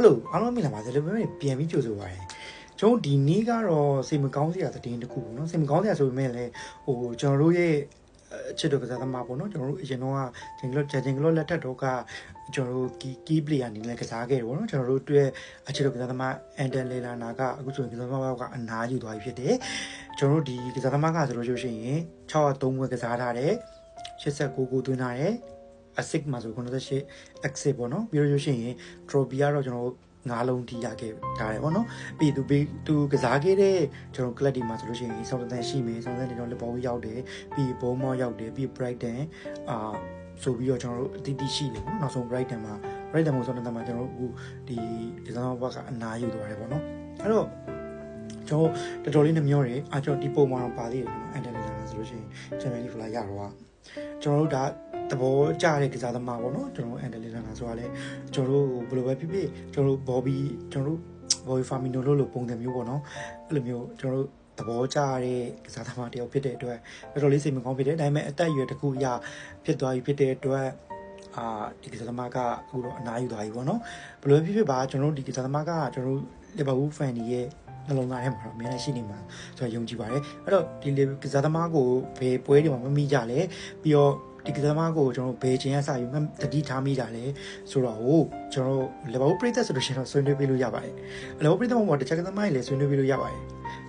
Hello, I don't mean about the PM videos away. John D. Niga or Sim County at the Dean the Cool, no Sim County as we may or John Louis Chido as a mapono, Genoa, Jinglo letter doka, John Kibli and in like a saga, or John Root to a Chidokazama and then Lela Naga, good to Gizama and Naju to Ivete, John D. Gizamaga, Rojoshi, Chow Tom with the Zadare, Chesa Kuku to Nae. A sigma so kono she accept no biro yoshi trobiaro jono ngalong ti yake tare no bi tu kazage de jono kladi ma so lo shin something shi me something jono le baw yaw de bi bow mo yaw de bi bright den so bi yo jono ti shi le no naw song bright den ma mo so na ma jono ku di exam work ka ana yu tware po no ai do jonoတော်လေးနှမျောတယ်အကျော်ဒီပုံမှာတော့ပါသေးတယ်နော်အန်တယ်လာဆိုလို့ရှိရင်ချန်ပီယံလိဖလာရတော့ကျွန်တော်တို့ဒါတဘောကြားတဲ့ကစားသမားပေါ့နော်ကျွန်တော်အန်တယ်လာဆိုတာလဲကျွန်တော်တို့ဘယ်လိုပဲဖြစ်ဖြစ်ကျွန်တော်ဘော်ဘီဖာမီနိုလို့ပုံစံမျိုးပေါ့နော်အဲ့လိုမျိုးကျွန်တော်တို့တဘောကြားတဲ့ကစားသမားတယောက်ဖြစ်တဲ့အတွက်တော်တော်လေးစိတ်မကောင်းဖြစ်တယ်ဒါပေမဲ့အသက်အရွယ်တစ်ခုအရဖြစ်သွားပြီဖြစ်တဲ့အတွက်ဒီကစားသမားကအခုတော့အနားယူသွားပြီပေါ့နော်ဘယ်လိုဖြစ်ဖြစ်ပါကျွန်တော်တို့ဒီကစားသမားကကျွန်တော်တို့လီဗာပူးဖန်တွေရဲ့နှလုံးသားထဲမှာတော့အများကြီးရှိနေမှာဆိုတော့ယုံကြည်ပါတယ်အဲ့တော့ဒီကစားသမားကိုဘယ်ပွဲတွေမှာမမိကြလဲပြီးတော့ဒီကစားသမားကိုကျွန်တော်ဘယ်ချိန်ကစပြီးတတိထားမိကြလဲဆိုတော့ကျွန်တော်လီဗာပူးပရိသတ်ဆိုလို့ရှိရင်တော့ဆွေးနွေးပေးလို့ရပါတယ်လီဗာပူးပရိသတ်မှာတခြားကစားသမားတွေလည်းဆွေးနွေးပေးလို့ရပါတယ်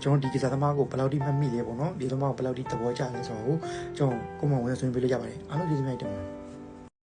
ကျွန်တော်ဒီကစားသမားကိုဘယ်လောက်ထိမှတ်မိလဲပေါ့နော်ဒီသမားကိုဘယ်လောက်ထိသဘောကျလဲဆိုတော့ကျွန်တော်ကိုမဝင်ဆွေးနွေးပေးလို့ရပါတယ်အားလုံးကျေးဇူးများတင်ပါတယ်